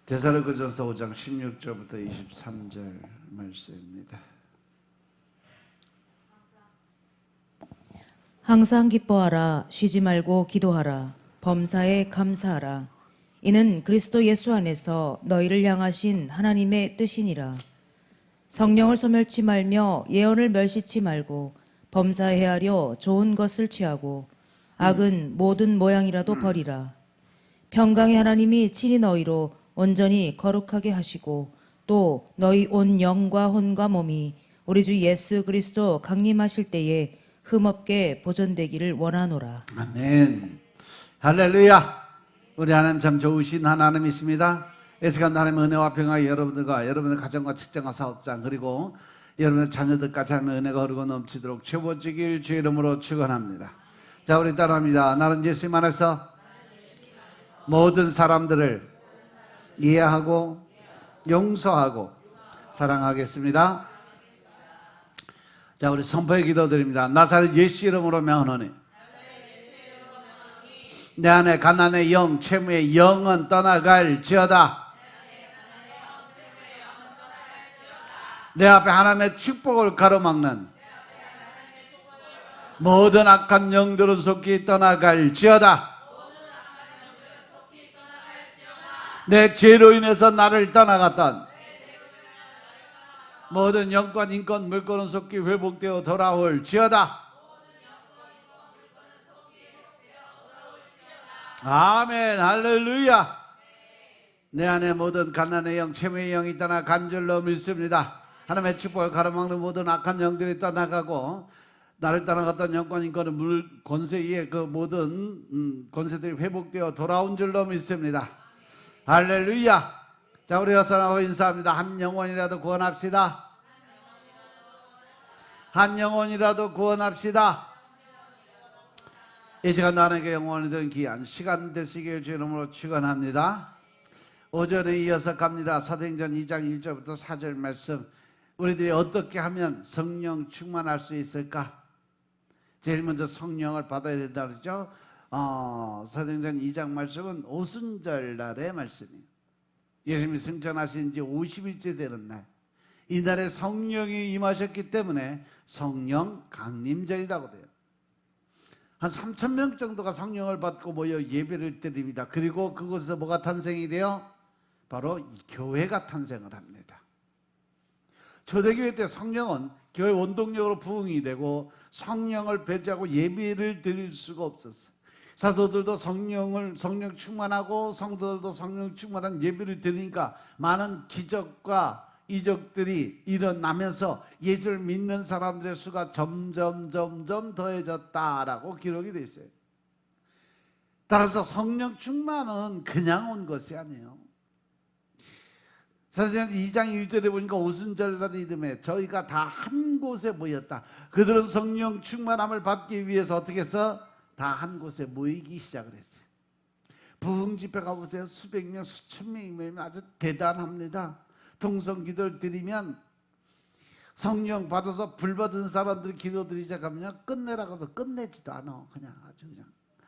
데살로니가전서 5장 16절부터 23절 말씀입니다. 항상 기뻐하라. 쉬지 말고 기도하라. 범사에 감사하라. 이는 그리스도 예수 안에서 너희를 향하신 하나님의 뜻이니라. 성령을 소멸치 말며 예언을 멸시치 말고 범사에 헤아려 좋은 것을 취하고 악은 모든 모양이라도 버리라. 평강의 하나님이 친히 너희로 온전히 거룩하게 하시고 또 너희 온 영과 혼과 몸이 우리 주 예수 그리스도 강림하실 때에 흠없게 보존되기를 원하노라. 아멘. 할렐루야. 우리 하나님 참 좋으신 하나님이십니다. 예수가 하나님의 은혜와 평화가 여러분들과 여러분의 가정과 직장과 사업장 그리고 여러분의 자녀들까지 하나님의 은혜가 흐르고 넘치도록 채워지길 주의 이름으로 축원합니다. 자, 우리 따라합니다. 나는 예수님 안에서 모든 사람들을 이해하고 용서하고 사랑하겠습니다. 자, 우리 선포의 기도드립니다. 나사렛 예수 이름으로 명하노니 내 안에 가난의 영, 채무의 영은 떠나갈지어다. 내 앞에 하나님의 축복을 가로막는 모든 악한 영들은 속히 떠나갈지어다. 내 죄로 인해서 나를 떠나갔던 모든 영권, 인권, 물권은 속히 회복되어 돌아올지어다. 아멘. 할렐루야. 내 안에 모든 가난의 영, 채무의 영이 떠나 간 줄로 믿습니다. 하나님의 축복을 가로막는 모든 악한 영들이 떠나가고 나를 떠나갔던 영권, 인권은 물, 권세 위에 그 모든 권세들이 회복되어 돌아온 줄로 믿습니다. 할렐루야. 자, 우리 어서나고 인사합니다. 한 영혼이라도 구원합시다. 한 영혼이라도 구원합시다. 이 시간 나에게 영원히 된 귀한 시간 되시길 주 이름으로 축원합니다. 오전에 이어서 갑니다. 사도행전 2장 1절부터 4절 말씀. 우리들이 어떻게 하면 성령 충만할 수 있을까? 제일 먼저 성령을 받아야 된다 그러죠. 사도행전 2장 말씀은 오순절 날의 말씀이에요. 예수님이 승천하신 지 50일째 되는 날, 이날에 성령이 임하셨기 때문에 성령 강림절이라고 돼요. 한 3,000명 정도가 성령을 받고 모여 예배를 드립니다. 그리고 그곳에서 뭐가 탄생이 돼요? 바로 교회가 탄생을 합니다. 초대교회 때 성령은 교회 원동력으로 부흥이 되고 성령을 배제하고 예배를 드릴 수가 없었어요. 사도들도 성령 충만하고 성도들도 성령 충만한 예배를 드리니까 많은 기적과 이적들이 일어나면서 예수를 믿는 사람들의 수가 점점 더해졌다라고 기록이 되어 있어요. 따라서 성령 충만은 그냥 온 것이 아니에요. 사도행전 2장 1절에 보니까 오순절이라는 이름에 저희가 다 한 곳에 모였다. 그들은 성령 충만함을 받기 위해서 어떻게 해서 다 한 곳에 모이기 시작을 했어요. 부흥 집회 가보세요. 수백 명, 수천 명이 모이면 아주 대단합니다. 통성 기도를 드리면 성령 받아서 불 받은 사람들이 기도 드리자 하면 끝내라고 해도 끝내지도 않아. 그냥 아주 그냥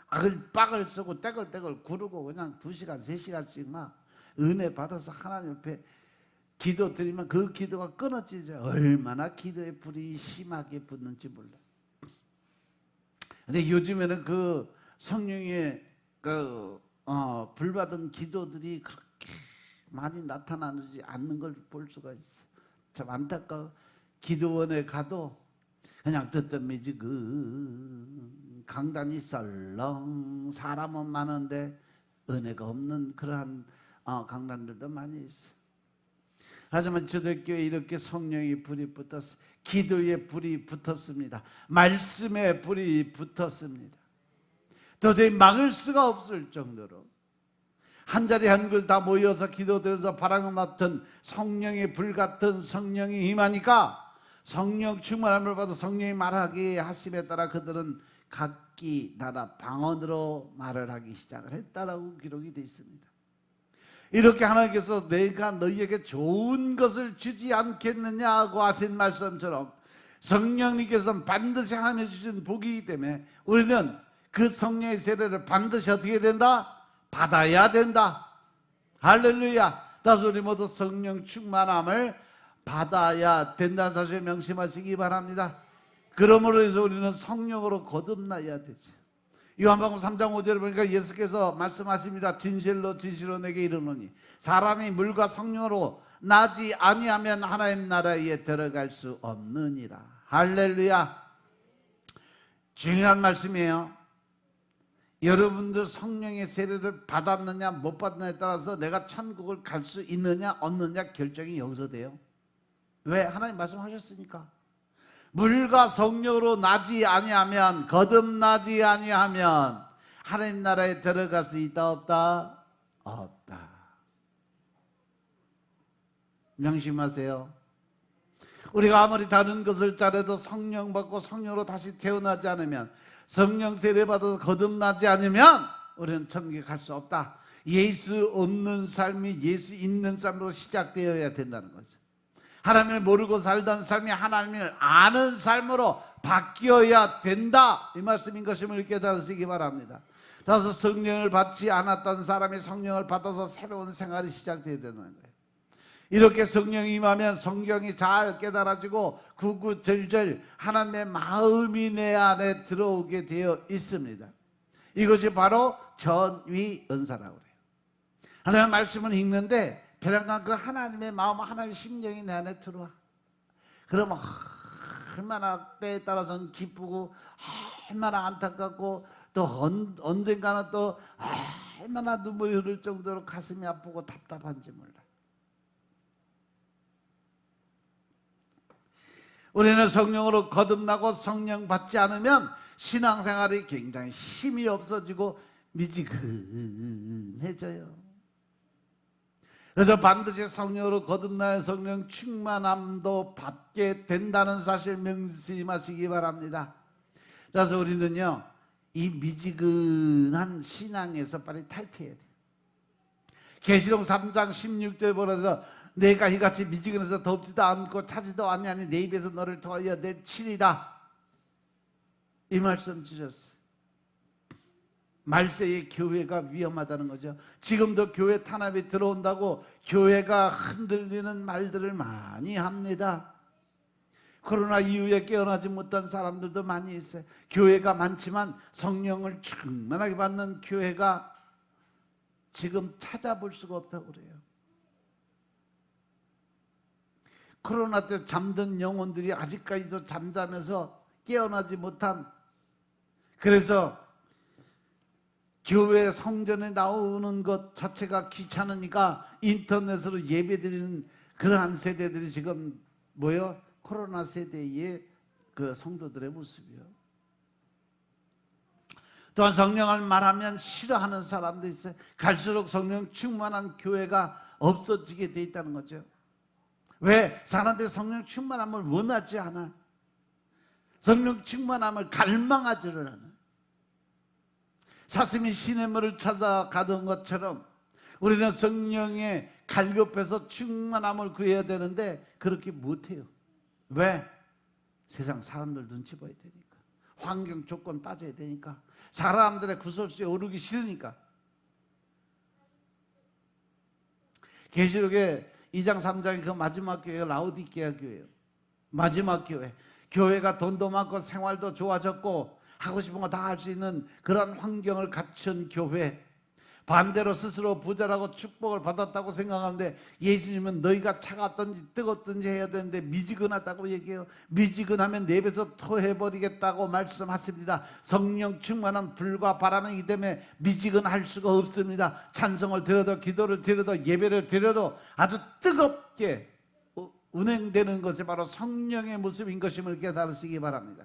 악을 빡을 쓰고 떼글떼글 구르고 그냥 2시간, 3시간씩 막 은혜 받아서 하나님 앞에 기도 드리면 그 기도가 끊어지지. 얼마나 기도의 불이 심하게 붙는지 몰라. 근데 요즘에는 그 성령의 불 받은 기도들이 그렇게 많이 나타나지 않는 걸 볼 수가 있어. 참 안타까워. 기도원에 가도 그냥 뜨뜻미지근 강단이 썰렁 사람은 많은데 은혜가 없는 그러한 강단들도 많이 있어. 하지만 초대교회에 이렇게 성령의 불이 붙었어. 기도의 불이 붙었습니다. 말씀의 불이 붙었습니다. 도저히 막을 수가 없을 정도로 한 자리 한 곳에 다 모여서 기도드려서 바람을 맡은 성령의 불 같은 성령이 임하니까 성령 충만함을 받아 성령이 말하기 하심에 따라 그들은 각기 나라 방언으로 말을 하기 시작을 했다라고 기록이 되어 있습니다. 이렇게 하나님께서 내가 너희에게 좋은 것을 주지 않겠느냐고 하신 말씀처럼 성령님께서는 반드시 하나님이 주신 복이기 때문에 우리는 그 성령의 세례를 반드시 어떻게 된다? 받아야 된다. 할렐루야. 따라서 우리 모두 성령 충만함을 받아야 된다는 사실을 명심하시기 바랍니다. 그러므로 해서 우리는 성령으로 거듭나야 되죠. 요한복음 3장 5절에 보니까 예수께서 말씀하십니다. 진실로 진실로 내게 이르노니 사람이 물과 성령으로 나지 아니하면 하나님 나라에 들어갈 수 없느니라. 할렐루야. 중요한 말씀이에요. 여러분들 성령의 세례를 받았느냐 못 받느냐에 따라서 내가 천국을 갈 수 있느냐 없느냐 결정이 여기서 돼요. 왜? 하나님 말씀하셨으니까. 물과 성령으로 나지 아니하면, 거듭나지 아니하면 하나님 나라에 들어갈 수 있다 없다? 없다. 명심하세요. 우리가 아무리 다른 것을 잘해도 성령 받고 성령으로 다시 태어나지 않으면, 성령 세례 받아서 거듭나지 않으면 우리는 천국에 갈 수 없다. 예수 없는 삶이 예수 있는 삶으로 시작되어야 된다는 거죠. 하나님을 모르고 살던 삶이 하나님을 아는 삶으로 바뀌어야 된다, 이 말씀인 것임을 깨달으시기 바랍니다. 그래서 성령을 받지 않았던 사람이 성령을 받아서 새로운 생활이 시작되어야 된다는 거예요. 이렇게 성령이 임하면 성경이 잘 깨달아지고 구구절절 하나님의 마음이 내 안에 들어오게 되어 있습니다. 이것이 바로 전위 은사라고 그래요. 하나님의 말씀을 읽는데 배랑간 그 하나님의 마음, 하나님의 심령이 내 안에 들어와. 그러면 얼마나 때에 따라서는 기쁘고 얼마나 안타깝고 또 언젠가는 또 얼마나 눈물이 흐를 정도로 가슴이 아프고 답답한지 몰라. 우리는 성령으로 거듭나고 성령 받지 않으면 신앙생활이 굉장히 힘이 없어지고 미지근해져요. 그래서 반드시 성령으로 거듭나야 성령 충만함도 받게 된다는 사실 명심하시기 바랍니다. 그래서 우리는요, 이 미지근한 신앙에서 빨리 탈피해야 돼요. 계시록 3장 16절 보면서 내가 이같이 미지근해서 덥지도 않고 차지도 않냐니 내 입에서 너를 통하여 내치리라, 이 말씀 주셨어요. 말세의 교회가 위험하다는 거죠. 지금도 교회 탄압이 들어온다고 교회가 흔들리는 말들을 많이 합니다. 코로나 이후에 깨어나지 못한 사람들도 많이 있어요. 교회가 많지만 성령을 충만하게 받는 교회가 지금 찾아볼 수가 없다고 그래요. 코로나 때 잠든 영혼들이 아직까지도 잠자면서 깨어나지 못한, 그래서 교회 성전에 나오는 것 자체가 귀찮으니까 인터넷으로 예배드리는 그러한 세대들이 지금 뭐요? 코로나 세대의 그 성도들의 모습이요. 또한 성령을 말하면 싫어하는 사람도 있어요. 갈수록 성령 충만한 교회가 없어지게 돼 있다는 거죠. 왜? 사람들이 성령 충만함을 원하지 않아. 성령 충만함을 갈망하지를 않아. 사슴이 시냇물을 찾아가던 것처럼 우리는 성령에 갈급해서 충만함을 구해야 되는데 그렇게 못해요. 왜? 세상 사람들 눈치 봐야 되니까, 환경 조건 따져야 되니까, 사람들의 구설수에 오르기 싫으니까. 계시록에 2장 3장의 그 마지막 교회가 라오디게아 교회예요. 마지막 교회. 교회가 돈도 많고 생활도 좋아졌고 하고 싶은 거 다 할 수 있는 그런 환경을 갖춘 교회. 반대로 스스로 부자라고 축복을 받았다고 생각하는데 예수님은 너희가 차갑든지 뜨겁든지 해야 되는데 미지근하다고 얘기해요. 미지근하면 내 입에서 토해버리겠다고 말씀하십니다. 성령 충만한 불과 바람이기 때문에 미지근할 수가 없습니다. 찬송을 드려도 기도를 드려도 예배를 드려도 아주 뜨겁게 운행되는 것이 바로 성령의 모습인 것임을 깨달으시기 바랍니다.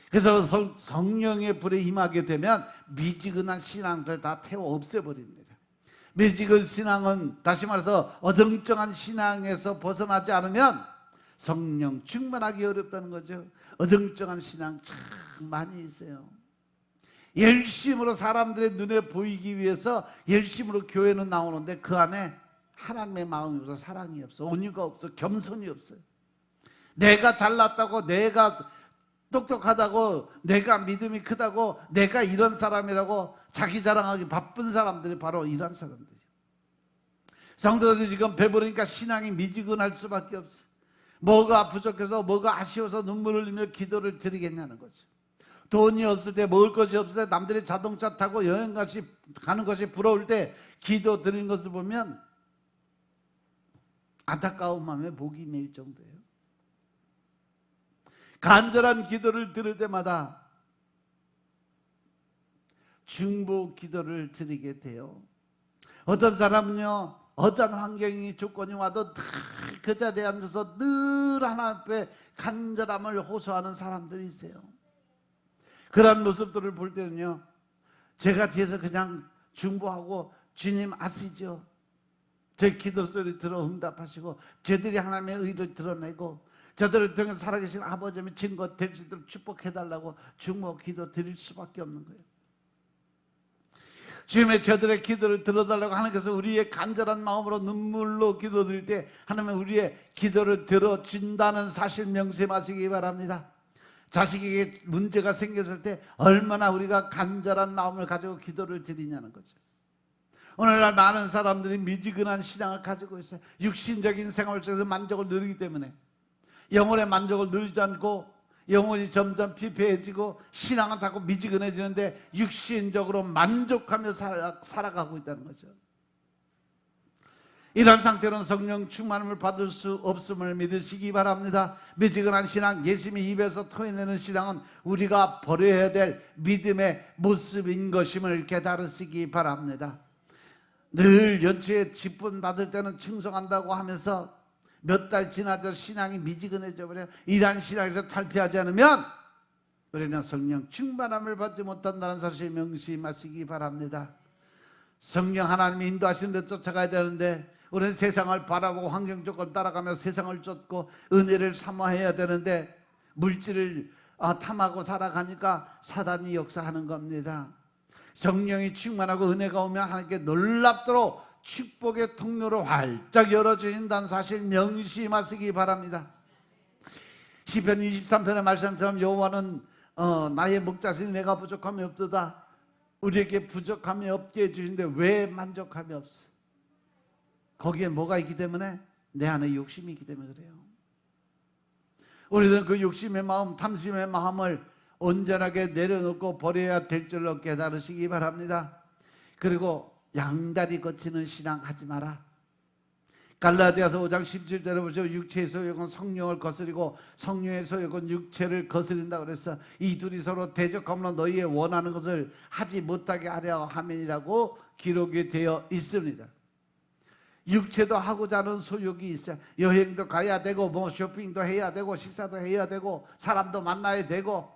그래서 성령의 불에 임하게 되면 미지근한 신앙들 다 태워 없애버립니다. 미지근 신앙은 다시 말해서 어정쩡한 신앙에서 벗어나지 않으면 성령 충만하기 어렵다는 거죠. 어정쩡한 신앙 참 많이 있어요. 열심으로 사람들의 눈에 보이기 위해서 열심으로 교회는 나오는데 그 안에 하나님의 마음이 없어, 사랑이 없어, 온유가 없어, 겸손이 없어요. 내가 잘났다고, 내가 똑똑하다고, 내가 믿음이 크다고, 내가 이런 사람이라고 자기 자랑하기 바쁜 사람들이 바로 이런 사람들이에요. 성도들이 지금 배부르니까 신앙이 미지근할 수밖에 없어요. 뭐가 부족해서 뭐가 아쉬워서 눈물을 흘리며 기도를 드리겠냐는 거죠. 돈이 없을 때, 먹을 것이 없을 때, 남들이 자동차 타고 여행 가는 것이 부러울 때 기도 드리는 것을 보면 안타까운 마음에 목이 메일 정도예요. 간절한 기도를 들을 때마다 중보 기도를 드리게 돼요. 어떤 사람은요, 어떤 환경이 조건이 와도 다 그 자리에 앉아서 늘 하나님 앞에 간절함을 호소하는 사람들이 있어요. 그런 모습들을 볼 때는요, 제가 뒤에서 그냥 중보하고, 주님 아시죠? 제 기도 소리 들어 응답하시고, 저들이 하나님의 의를 드러내고, 저들을 통해서 살아계신 아버지의 증거 될 수 있도록 축복해달라고 중보 기도 드릴 수밖에 없는 거예요. 주님의 저들의 기도를 들어달라고 하나님께서 우리의 간절한 마음으로 눈물로 기도드릴 때 하나님은 우리의 기도를 들어준다는 사실 명심하시기 바랍니다. 자식에게 문제가 생겼을 때 얼마나 우리가 간절한 마음을 가지고 기도를 드리냐는 거죠. 오늘날 많은 사람들이 미지근한 신앙을 가지고 있어요. 육신적인 생활 속에서 만족을 누리기 때문에 영혼의 만족을 누리지 않고 영혼이 점점 피폐해지고 신앙은 자꾸 미지근해지는데 육신적으로 만족하며 살아가고 있다는 거죠. 이런 상태로는 성령 충만함을 받을 수 없음을 믿으시기 바랍니다. 미지근한 신앙, 예수님의 입에서 토해내는 신앙은 우리가 버려야 될 믿음의 모습인 것임을 깨달으시기 바랍니다. 늘 연초에 직분 받을 때는 충성한다고 하면서 몇 달 지나서 신앙이 미지근해져 버려요. 이러한 신앙에서 탈피하지 않으면 우리는 성령 충만함을 받지 못한다는 사실 명심하시기 바랍니다. 성령 하나님이 인도하시는 데 쫓아가야 되는데 우리는 세상을 바라보고 환경 조건 따라가며 세상을 쫓고 은혜를 사모해야 되는데 물질을 탐하고 살아가니까 사단이 역사하는 겁니다. 성령이 충만하고 은혜가 오면 하나님께 놀랍도록 축복의 통로로 활짝 열어주신다는 사실 명심하시기 바랍니다. 시편 23편의 말씀처럼 여호와는 나의 목자시니 내가 부족함이 없도다. 우리에게 부족함이 없게 해주시는데 왜 만족함이 없어? 거기에 뭐가 있기 때문에? 내 안에 욕심이 있기 때문에 그래요. 우리는 그 욕심의 마음, 탐심의 마음을 온전하게 내려놓고 버려야 될 줄로 깨달으시기 바랍니다. 그리고 양다리 거치는 신앙 하지 마라. 갈라디아서 5장 17절에 보죠. 육체의 소욕은 성령을 거스리고 성령의 소욕은 육체를 거스린다고 그랬어. 이 둘이 서로 대적함으로 너희의 원하는 것을 하지 못하게 하려 함이라고 기록이 되어 있습니다. 육체도 하고자 하는 소욕이 있어요. 여행도 가야 되고 뭐 쇼핑도 해야 되고 식사도 해야 되고 사람도 만나야 되고,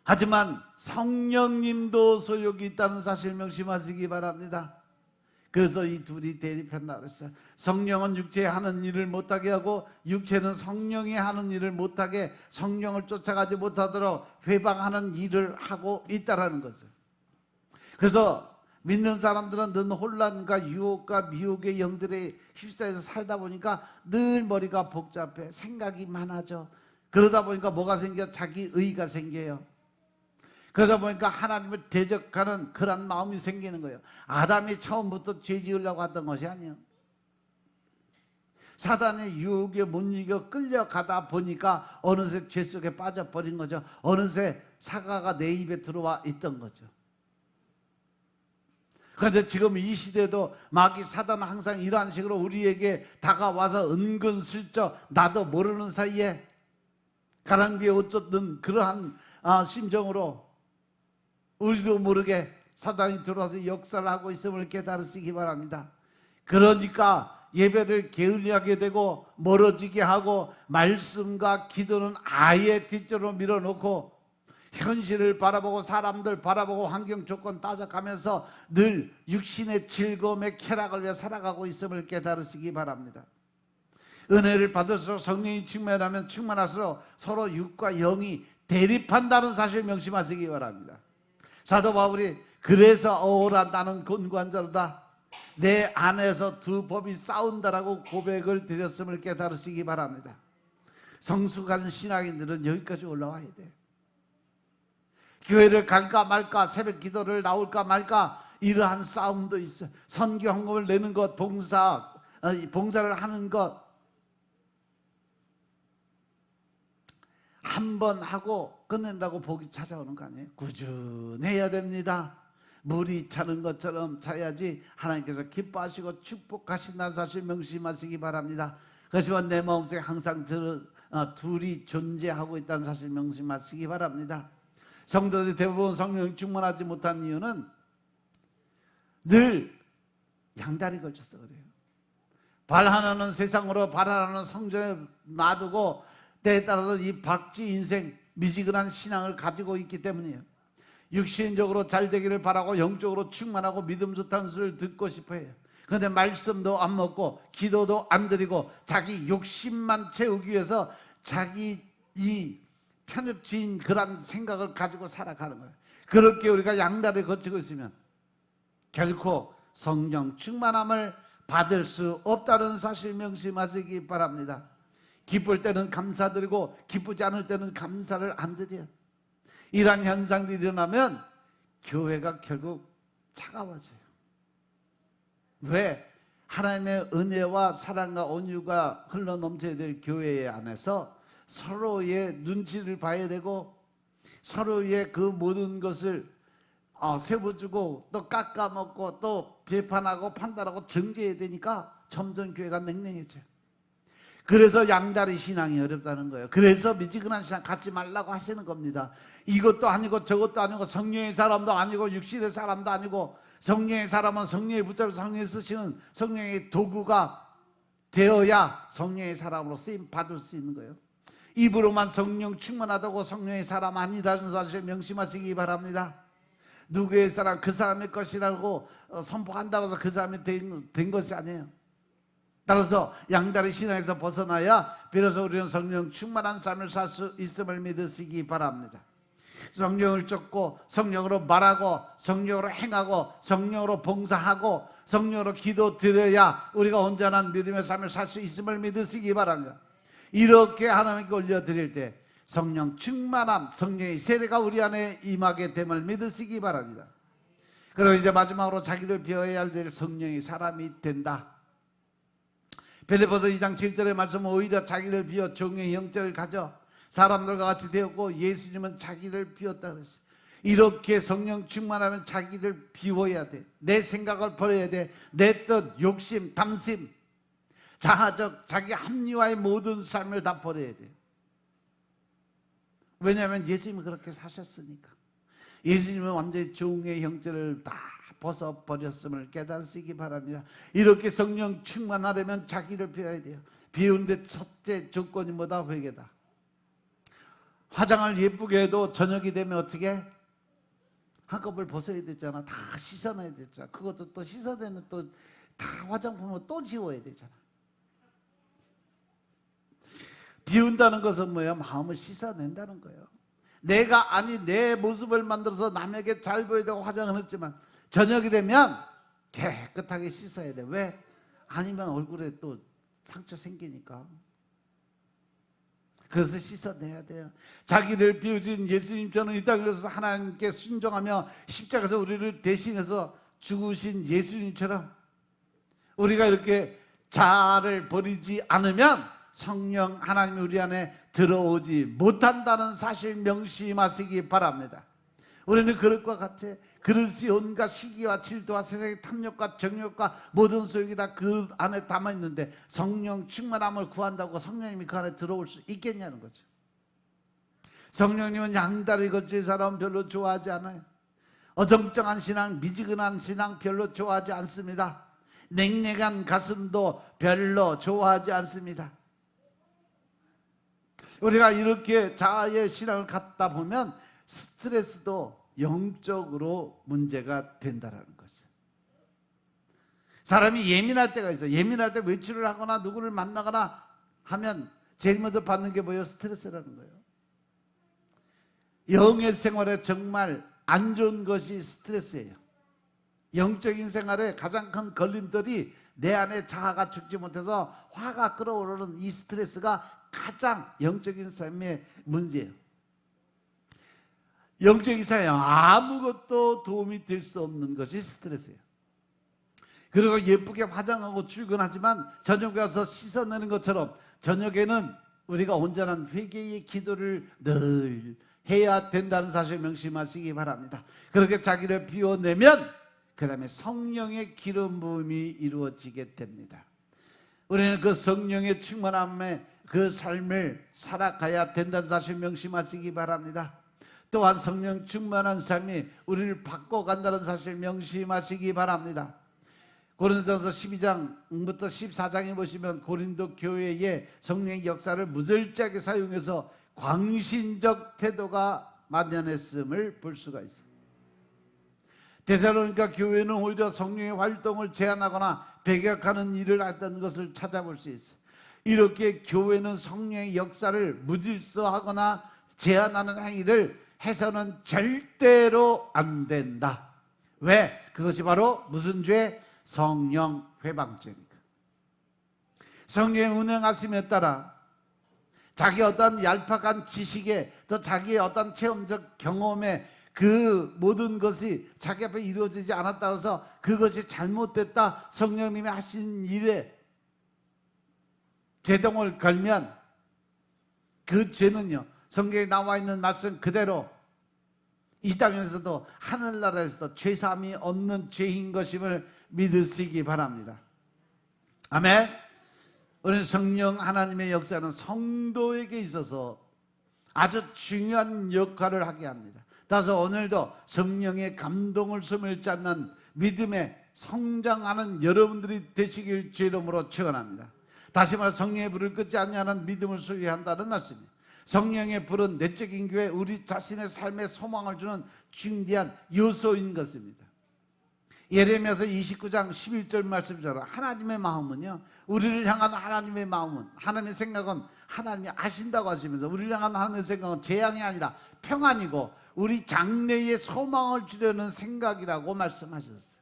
하지만 성령님도 소욕이 있다는 사실 명심하시기 바랍니다. 그래서 이 둘이 대립한다고 그랬어요. 성령은 육체에 하는 일을 못하게 하고 육체는 성령이 하는 일을 못하게, 성령을 쫓아가지 못하도록 회방하는 일을 하고 있다는 거죠. 그래서 믿는 사람들은 늘 혼란과 유혹과 미혹의 영들에 휩싸여서 살다 보니까 늘 머리가 복잡해, 생각이 많아져. 그러다 보니까 뭐가 생겨? 자기 의가 생겨요. 그러다 보니까 하나님을 대적하는 그런 마음이 생기는 거예요. 아담이 처음부터 죄 지으려고 했던 것이 아니에요. 사단의 유혹에 못 이겨 끌려가다 보니까 어느새 죄 속에 빠져버린 거죠. 어느새 사과가 내 입에 들어와 있던 거죠. 그런데 지금 이 시대도 마귀 사단은 항상 이러한 식으로 우리에게 다가와서 은근슬쩍 나도 모르는 사이에 가랑비에 어쩌든 그러한 심정으로 우리도 모르게 사단이 들어와서 역사를 하고 있음을 깨달으시기 바랍니다. 그러니까 예배를 게을리하게 되고 멀어지게 하고 말씀과 기도는 아예 뒷전으로 밀어놓고 현실을 바라보고 사람들 바라보고 환경 조건 따져가면서 늘 육신의 즐거움의 쾌락을 위해 살아가고 있음을 깨달으시기 바랍니다. 은혜를 받을수록 성령이 충만하면 충만할수록 서로 육과 영이 대립한다는 사실 명심하시기 바랍니다. 사도 바울이 그래서 어라 나는 곤고한 자로다, 내 안에서 두 법이 싸운다라고 고백을 드렸음을 깨달으시기 바랍니다. 성숙한 신앙인들은 여기까지 올라와야 돼. 교회를 갈까 말까, 새벽 기도를 나올까 말까, 이러한 싸움도 있어요. 선교 헌금을 내는 것, 봉사를 하는 것 한 번 하고 끝낸다고 복이 찾아오는 거 아니에요? 꾸준해야 됩니다. 물이 차는 것처럼 차야지 하나님께서 기뻐하시고 축복하신다는 사실 명심하시기 바랍니다. 그렇지만 내 마음속에 항상 둘이 존재하고 있다는 사실 명심하시기 바랍니다. 성도들이 대부분 성령 충만하지 못한 이유는 늘 양다리 걸쳐서 그래요. 발 하나는 세상으로, 발 하나는 성전에 놔두고 때에 따라서 이 박쥐 인생, 미지근한 신앙을 가지고 있기 때문이에요. 육신적으로 잘 되기를 바라고 영적으로 충만하고 믿음 좋다는 소리를 듣고 싶어해요. 그런데 말씀도 안 먹고 기도도 안 드리고 자기 욕심만 채우기 위해서 자기 이 편협주의인 그런 생각을 가지고 살아가는 거예요. 그렇게 우리가 양다리를 거치고 있으면 결코 성령 충만함을 받을 수 없다는 사실 명심하시기 바랍니다. 기쁠 때는 감사드리고 기쁘지 않을 때는 감사를 안 드려요. 이러한 현상들이 일어나면 교회가 결국 차가워져요. 왜? 하나님의 은혜와 사랑과 온유가 흘러넘쳐야 될 교회 안에서 서로의 눈치를 봐야 되고 서로의 그 모든 것을 세워주고 또 깎아먹고 또 비판하고 판단하고 정죄해야 되니까 점점 교회가 냉랭해져요. 그래서 양다리 신앙이 어렵다는 거예요. 그래서 미지근한 신앙 갖지 말라고 하시는 겁니다. 이것도 아니고 저것도 아니고 성령의 사람도 아니고 육신의 사람도 아니고 성령의 사람은 성령의 붙잡아 성령이 쓰시는 성령의 도구가 되어야 성령의 사람으로 쓰임 받을 수 있는 거예요. 입으로만 성령 충만하다고 성령의 사람 아니라는 사실 명심하시기 바랍니다. 누구의 사람, 그 사람의 것이라고 선포한다고 해서 그 사람이 된 것이 아니에요. 따라서 양다리 신앙에서 벗어나야 비로소 우리는 성령 충만한 삶을 살 수 있음을 믿으시기 바랍니다. 성령을 쫓고 성령으로 말하고 성령으로 행하고 성령으로 봉사하고 성령으로 기도 드려야 우리가 온전한 믿음의 삶을 살 수 있음을 믿으시기 바랍니다. 이렇게 하나님께 올려드릴 때 성령 충만함, 성령의 세례가 우리 안에 임하게 됨을 믿으시기 바랍니다. 그리고 이제 마지막으로 자기를 비워야 될 성령의 사람이 된다. 빌립보서 2장 7절의 말씀은 오히려 자기를 비워 종의 영적을 가져 사람들과 같이 되었고 예수님은 자기를 비웠다 그랬어요. 이렇게 성령 충만하면 자기를 비워야 돼. 내 생각을 버려야 돼. 내 뜻, 욕심, 탐심, 자아적 자기 합리화의 모든 삶을 다 버려야 돼. 왜냐하면 예수님이 그렇게 사셨으니까. 예수님은 완전히 종의 형체를 다 벗어버렸음을 깨달으시기 바랍니다. 이렇게 성령 충만하려면 자기를 비워야 돼요. 비우는데 첫째 조건이 뭐다? 회개다. 화장을 예쁘게 해도 저녁이 되면 어떻게? 한꺼번에 벗어야 되잖아. 다 씻어내야 되잖아. 그것도 또 씻어내는 또 다 화장품을 또 지워야 되잖아. 비운다는 것은 뭐예요? 마음을 씻어낸다는 거예요. 내가 아니 내 모습을 만들어서 남에게 잘 보이려고 화장을 했지만 저녁이 되면 깨끗하게 씻어야 돼. 왜? 아니면 얼굴에 또 상처 생기니까. 그래서 씻어내야 돼요. 자기를 비우신 예수님처럼 이 땅에서 하나님께 순종하며 십자가에서 우리를 대신해서 죽으신 예수님처럼 우리가 이렇게 자아를 버리지 않으면 성령 하나님이 우리 안에 들어오지 못한다는 사실 명심하시기 바랍니다. 우리는 그럴 것 같아. 그릇이 온갖 시기와 질투와 세상의 탐욕과 정욕과 모든 소욕이 다 그 안에 담아있는데 성령 충만함을 구한다고 성령님이 그 안에 들어올 수 있겠냐는 거죠. 성령님은 양다리 거친 사람 별로 좋아하지 않아요. 어정쩡한 신앙, 미지근한 신앙 별로 좋아하지 않습니다. 냉랭한 가슴도 별로 좋아하지 않습니다. 우리가 이렇게 자아의 신앙을 갖다 보면 스트레스도 영적으로 문제가 된다는 거죠. 사람이 예민할 때가 있어요. 예민할 때 외출을 하거나 누구를 만나거나 하면 제일 먼저 받는 게 뭐예요? 스트레스라는 거예요. 영의 생활에 정말 안 좋은 것이 스트레스예요. 영적인 생활에 가장 큰 걸림돌이 내 안에 자아가 죽지 못해서 화가 끓어오르는 이 스트레스가 가장 영적인 삶의 문제예요. 영적인 삶에 아무것도 도움이 될 수 없는 것이 스트레스예요. 그리고 예쁘게 화장하고 출근하지만 저녁에 와서 씻어내는 것처럼 저녁에는 우리가 온전한 회개의 기도를 늘 해야 된다는 사실 명심하시기 바랍니다. 그렇게 자기를 비워내면 그 다음에 성령의 기름 부음이 이루어지게 됩니다. 우리는 그 성령의 충만함의 그 삶을 살아가야 된다는 사실 명심하시기 바랍니다. 또한 성령 충만한 삶이 우리를 바꿔간다는 사실 명심하시기 바랍니다. 고린도전서 12장부터 14장에 보시면 고린도 교회의 성령의 역사를 무절제하게 사용해서 광신적 태도가 만연했음을 볼 수가 있습니다. 데살로니가 교회는 오히려 성령의 활동을 제한하거나 배격하는 일을 했던 것을 찾아볼 수 있어요. 이렇게 교회는 성령의 역사를 무질서하거나 제한하는 행위를 해서는 절대로 안 된다. 왜? 그것이 바로 무슨 죄? 성령 회방죄니까. 성령의 운행하심에 따라 자기 어떤 얄팍한 지식에 또 자기의 어떤 체험적 경험에 그 모든 것이 자기 앞에 이루어지지 않았다고 해서 그것이 잘못됐다, 성령님이 하신 일에 제동을 걸면 그 죄는요, 성경에 나와 있는 말씀 그대로 이 땅에서도 하늘나라에서도 죄사함이 없는 죄인 것임을 믿으시기 바랍니다. 아멘. 우리 성령 하나님의 역사는 성도에게 있어서 아주 중요한 역할을 하게 합니다. 따라서 오늘도 성령의 감동을 소멸치 않는 믿음에 성장하는 여러분들이 되시길 주 이름으로 축원합니다. 다시 말해 성령의 불을 끄지 아니하는 믿음을 소유한다는 말씀입니다. 성령의 불은 내적인 교회 우리 자신의 삶에 소망을 주는 중대한 요소인 것입니다. 예레미야서 29장 11절 말씀처럼 하나님의 마음은요, 우리를 향한 하나님의 마음은, 하나님의 생각은 하나님이 아신다고 하시면서 우리를 향한 하나님의 생각은 재앙이 아니라 평안이고 우리 장래에 소망을 주려는 생각이라고 말씀하셨어요.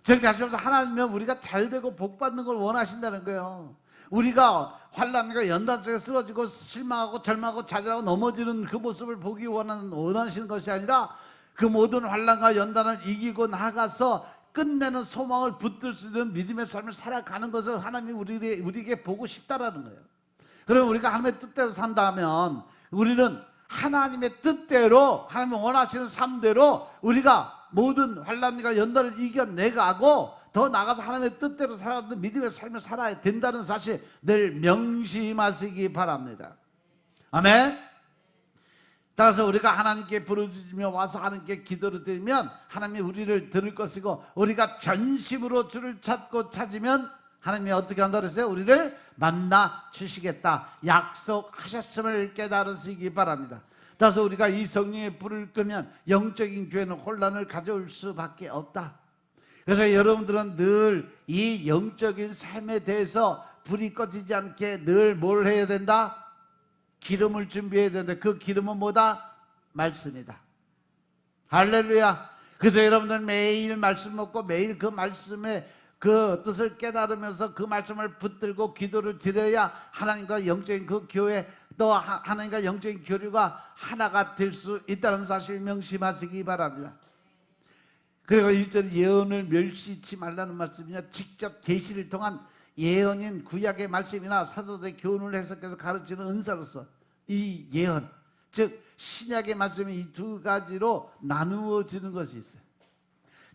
즉 다시 말해서 하나님은 우리가 잘되고 복받는 걸 원하신다는 거예요. 우리가 환난과 연단 속에 쓰러지고 실망하고 절망하고 좌절하고 넘어지는 그 모습을 보기 원하시는 것이 아니라 그 모든 환난과 연단을 이기고 나가서 끝내는 소망을 붙들 수 있는 믿음의 삶을 살아가는 것을 하나님이 우리에게 보고 싶다라는 거예요. 그럼 우리가 하나님의 뜻대로 산다면 우리는 하나님의 뜻대로 하나님이 원하시는 삶대로 우리가 모든 환난과 연단을 이겨내가고 더 나아가서 하나님의 뜻대로 살아가는 믿음의 삶을 살아야 된다는 사실 늘 명심하시기 바랍니다. 아멘. 따라서 우리가 하나님께 부르짖으며 와서 하나님께 기도를 드리면 하나님이 우리를 들을 것이고 우리가 전심으로 주를 찾고 찾으면 하나님이 어떻게 한다 그랬어요? 우리를 만나 주시겠다 약속하셨음을 깨달으시기 바랍니다. 따라서 우리가 이 성령의 불을 끄면 영적인 교회는 혼란을 가져올 수밖에 없다. 그래서 여러분들은 늘 이 영적인 삶에 대해서 불이 꺼지지 않게 늘 뭘 해야 된다? 기름을 준비해야 된다. 그 기름은 뭐다? 말씀이다. 할렐루야. 그래서 여러분들 매일 말씀 먹고 매일 그 말씀의 그 뜻을 깨달으면서 그 말씀을 붙들고 기도를 드려야 하나님과 영적인 그 교회 또 하나님과 영적인 교류가 하나가 될 수 있다는 사실 명심하시기 바랍니다. 그리고 일절 예언을 멸시치 말라는 말씀이냐, 직접 계시를 통한 예언인 구약의 말씀이나 사도들의 교훈을 해석해서 가르치는 은사로서 이 예언, 즉 신약의 말씀이 이 두 가지로 나누어지는 것이 있어요.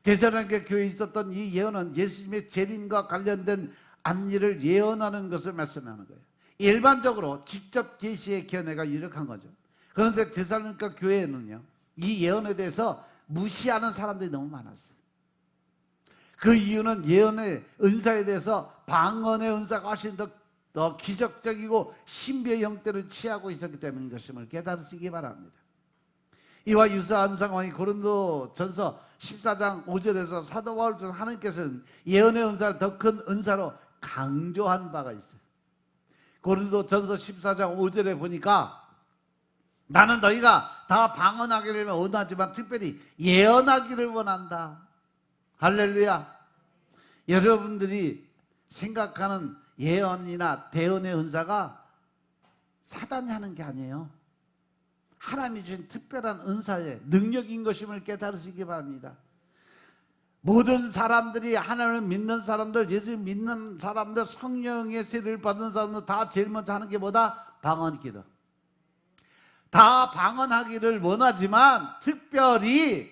데살로니가 교회에 있었던 이 예언은 예수님의 재림과 관련된 앞일을 예언하는 것을 말씀하는 거예요. 일반적으로 직접 계시의 견해가 유력한 거죠. 그런데 데살로니가 교회에는요, 이 예언에 대해서 무시하는 사람들이 너무 많았어요. 그 이유는 예언의 은사에 대해서 방언의 은사가 훨씬 더 기적적이고 신비의 형태를 취하고 있었기 때문인 것임을 깨달으시기 바랍니다. 이와 유사한 상황이 고린도전서 14장 5절에서 사도 바울 중 하나님께서는 예언의 은사를 더 큰 은사로 강조한 바가 있어요. 고린도전서 14장 5절에 보니까 나는 너희가 다 방언하기를 원하지만 특별히 예언하기를 원한다. 할렐루야. 여러분들이 생각하는 예언이나 대언의 은사가 사단이 하는 게 아니에요. 하나님이 주신 특별한 은사의 능력인 것임을 깨달으시기 바랍니다. 모든 사람들이 하나님을 믿는 사람들, 예수 믿는 사람들, 성령의 세례를 받은 사람들 다 제일 먼저 하는 게 뭐다? 방언기도. 다 방언하기를 원하지만 특별히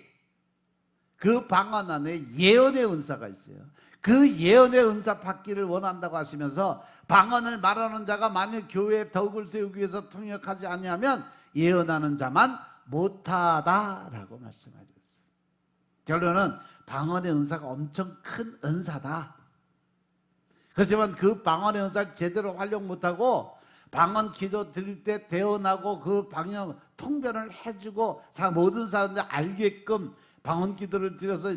그 방언 안에 예언의 은사가 있어요. 그 예언의 은사 받기를 원한다고 하시면서 방언을 말하는 자가 만일 교회에 덕을 세우기 위해서 통역하지 아니하면 예언하는 자만 못하다라고 말씀하셨어요. 결론은 방언의 은사가 엄청 큰 은사다. 그렇지만 그 방언의 은사를 제대로 활용 못하고 방언 기도 드릴 때 대언하고 그 방언 통변을 해주고 모든 사람들이 알게끔 방언 기도를 드려서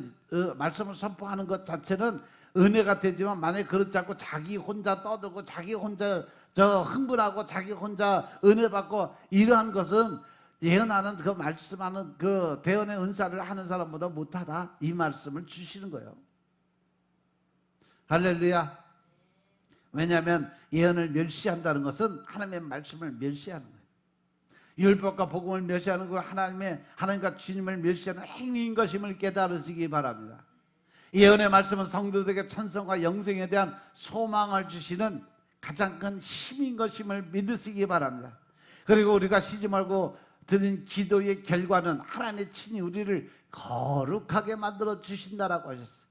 말씀을 선포하는 것 자체는 은혜가 되지만 만약에 그렇지 않고 자기 혼자 떠들고 자기 혼자 흥분하고 자기 혼자 은혜 받고 이러한 것은 예언하는 그 말씀하는 그 대언의 은사를 하는 사람보다 못하다, 이 말씀을 주시는 거예요. 할렐루야. 왜냐하면 예언을 멸시한다는 것은 하나님의 말씀을 멸시하는 거예요. 율법과 복음을 멸시하는 거 하나님과 주님을 멸시하는 행위인 것임을 깨달으시기 바랍니다. 예언의 말씀은 성도들에게 천성과 영생에 대한 소망을 주시는 가장 큰 힘인 것임을 믿으시기 바랍니다. 그리고 우리가 쉬지 말고 드린 기도의 결과는 하나님의 친히 우리를 거룩하게 만들어 주신다라고 하셨어요.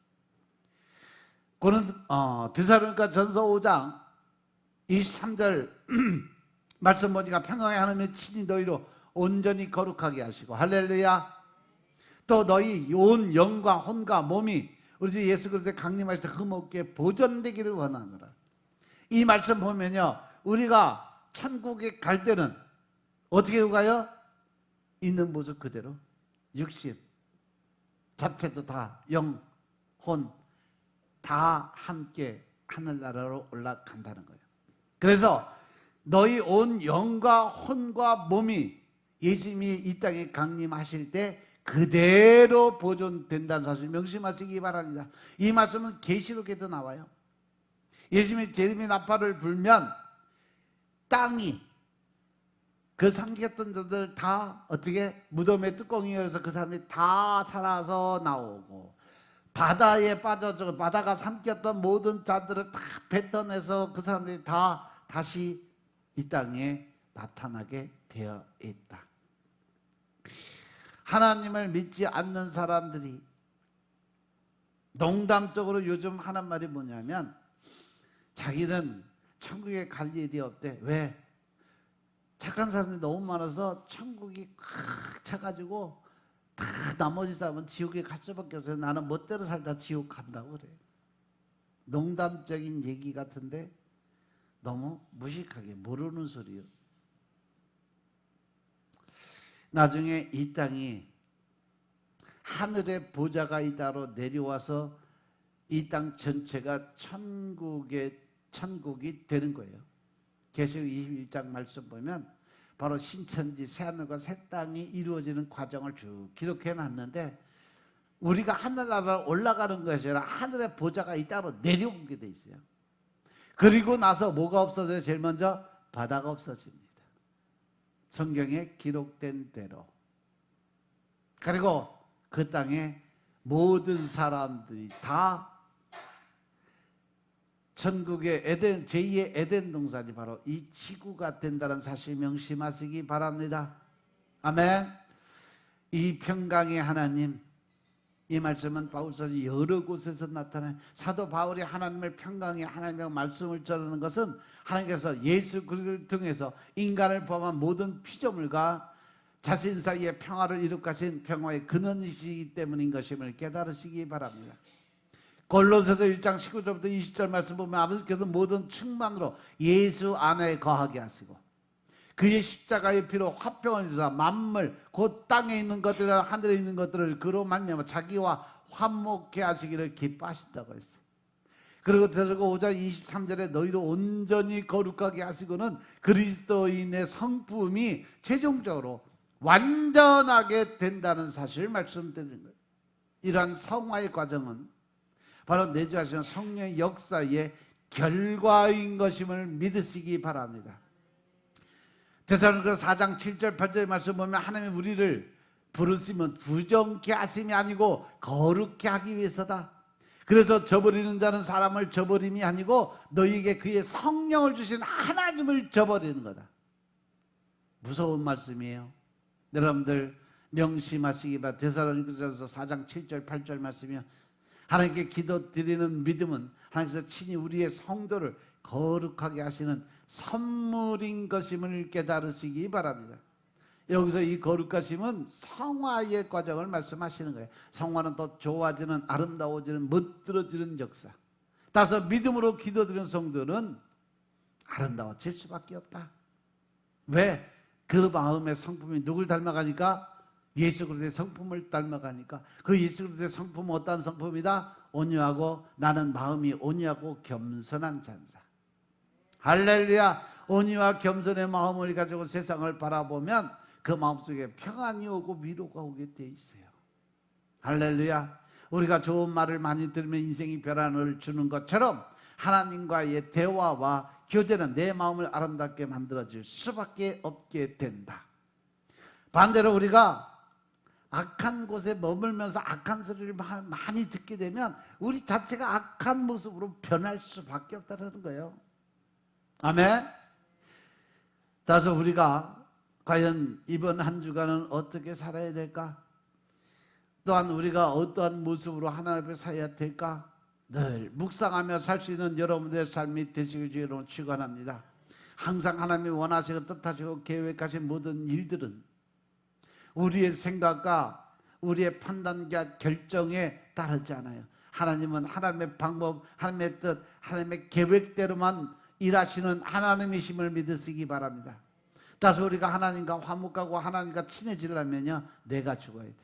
데살로니가 전서 5장 23절 말씀 보니까 평강의 하나님의 친히 너희로 온전히 거룩하게 하시고, 할렐루야. 또 너희 온 영과 혼과 몸이 우리 주 예수 그리스도의 강림하실 때 흠없게 보존되기를 원하노라. 이 말씀 보면요, 우리가 천국에 갈 때는 어떻게 가요? 있는 모습 그대로 육신 자체도 다 영, 혼 다 함께 하늘나라로 올라간다는 거예요. 그래서 너희 온 영과 혼과 몸이 예수님이 이 땅에 강림하실 때 그대로 보존된다는 사실 명심하시기 바랍니다. 이 말씀은 계시록에도 나와요. 예수님이 재림의 나팔을 불면 땅이 그 삼켰던 자들 다 어떻게 무덤의 뚜껑이 열려서 그 사람이 다 살아서 나오고, 바다에 빠져서 바다가 삼켰던 모든 자들을 다 뱉어내서 그 사람들이 다 다시 이 땅에 나타나게 되어 있다. 하나님을 믿지 않는 사람들이 농담적으로 요즘 하는 말이 뭐냐면 자기는 천국에 갈 일이 없대. 왜? 착한 사람이 너무 많아서 천국이 꽉 차가지고 다 나머지 사람은 지옥에 갈 수밖에 없어요. 나는 멋대로 살다 지옥 간다고 그래. 농담적인 얘기 같은데 너무 무식하게 모르는 소리요. 나중에 이 땅이 하늘의 보좌가 이 땅으로 내려와서 이 땅 전체가 천국이 되는 거예요. 계시록 21장 말씀 보면 바로 신천지 새하늘과 새 땅이 이루어지는 과정을 쭉 기록해 놨는데, 우리가 하늘나라로 올라가는 것이 아니라 하늘의 보좌가 이 땅으로 내려오게 돼 있어요. 그리고 나서 뭐가 없어져요? 제일 먼저 바다가 없어집니다. 성경에 기록된 대로. 그리고 그 땅에 모든 사람들이 다 천국의 에덴, 제2의 에덴 동산이 바로 이 지구가 된다는 사실 명심하시기 바랍니다. 아멘. 이 평강의 하나님, 이 말씀은 바울서지 여러 곳에서 나타나요. 사도 바울이 하나님의 평강의 하나님의 말씀을 전하는 것은 하나님께서 예수 그리스도를 통해서 인간을 포함한 모든 피조물과 자신 사이에 평화를 이룩하신 평화의 근원이시기 때문인 것임을 깨달으시기 바랍니다. 골로새서 1장 19절부터 20절 말씀 보면 아버지께서 모든 충만으로 예수 안에 거하게 하시고 그의 십자가의 피로 화평을 주사 만물 곧 땅에 있는 것들과 하늘에 있는 것들을 그로 말미암아 자기와 화목케 하시기를 기뻐하신다고 했어요. 그리고 데살로니가 5장 23절에 너희를 온전히 거룩하게 하시고는 그리스도인의 성품이 최종적으로 완전하게 된다는 사실을 말씀드리는 거예요. 이러한 성화의 과정은 바로 내주하시는 성령의 역사의 결과인 것임을 믿으시기 바랍니다. 데살로니가 4장 7절 8절의 말씀 보면 하나님이 우리를 부르시면 부정케 하심이 아니고 거룩케 하기 위해서다. 그래서 저버리는 자는 사람을 저버림이 아니고 너희에게 그의 성령을 주신 하나님을 저버리는 거다. 무서운 말씀이에요. 여러분들 명심하시기 바랍니다. 데살로니가서 4장 7절 8절 말씀이요, 하나님께 기도드리는 믿음은 하나님께서 친히 우리의 성도를 거룩하게 하시는 선물인 것임을 깨달으시기 바랍니다. 여기서 이 거룩하심은 성화의 과정을 말씀하시는 거예요. 성화는 더 좋아지는, 아름다워지는, 멋들어지는 역사. 따라서 믿음으로 기도드리는 성도는 아름다워질 수밖에 없다. 왜? 그 마음의 성품이 누굴 닮아가니까? 예수 그리스도의 성품을 닮아가니까. 그 예수 그리스도의 성품은 어떠한 성품이다? 온유하고, 나는 마음이 온유하고 겸손한 자입니다. 할렐루야. 온유와 겸손의 마음을 가지고 세상을 바라보면 그 마음속에 평안이 오고 위로가 오게 돼 있어요. 할렐루야. 우리가 좋은 말을 많이 들으면 인생이 변화를 주는 것처럼 하나님과의 대화와 교제는 내 마음을 아름답게 만들어줄 수밖에 없게 된다. 반대로 우리가 악한 곳에 머물면서 악한 소리를 많이 듣게 되면 우리 자체가 악한 모습으로 변할 수밖에 없다는 거예요. 아멘. 따라서 우리가 과연 이번 한 주간은 어떻게 살아야 될까? 또한 우리가 어떠한 모습으로 하나님 앞에 살아야 될까? 늘 묵상하며 살 수 있는 여러분들의 삶이 되시길 주로 축원합니다. 항상 하나님이 원하시고 뜻하시고 계획하신 모든 일들은 우리의 생각과 우리의 판단과 결정에 따르지 않아요. 하나님은 하나님의 방법, 하나님의 뜻, 하나님의 계획대로만 일하시는 하나님이심을 믿으시기 바랍니다. 따라서 우리가 하나님과 화목하고 하나님과 친해지려면요, 내가 죽어야 돼.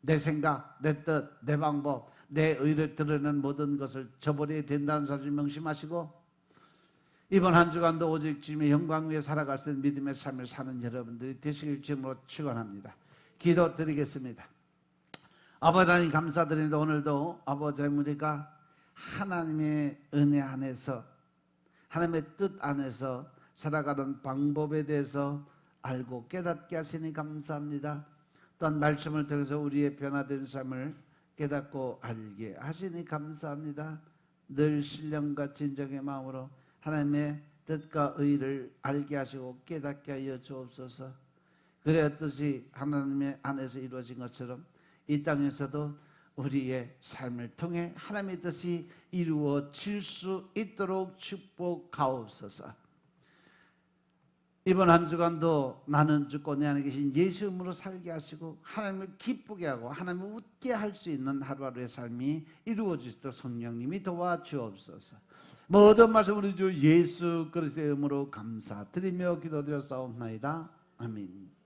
내 생각, 내 뜻, 내 방법, 내 의를 드러내는 모든 것을 저버려야 된다는 사실 명심하시고, 이번 한 주간도 오직 주님의 영광 위에 살아갈 수 있는 믿음의 삶을 사는 여러분들이 되시길 주님으로 축원합니다. 기도드리겠습니다. 아버지 하나님 감사드립니다. 오늘도 아버지 우리가 하나님의 은혜 안에서, 하나님의 뜻 안에서 살아가는 방법에 대해서 알고 깨닫게 하시니 감사합니다. 또한 말씀을 통해서 우리의 변화된 삶을 깨닫고 알게 하시니 감사합니다. 늘 신령과 진정의 마음으로 하나님의 뜻과 의를 알게 하시고 깨닫게 하여 주옵소서. 그랬듯이 하나님의 안에서 이루어진 것처럼 이 땅에서도 우리의 삶을 통해 하나님의 뜻이 이루어질 수 있도록 축복하옵소서. 이번 한 주간도 나는 죽고 내 안에 계신 예수 이름으로 살게 하시고 하나님을 기쁘게 하고 하나님을 웃게 할 수 있는 하루하루의 삶이 이루어질 수 있도록 성령님이 도와주옵소서. 모든 말씀 우리 주 예수 그리스도의 이름으로 감사드리며 기도드려 싸움나이다. 아멘.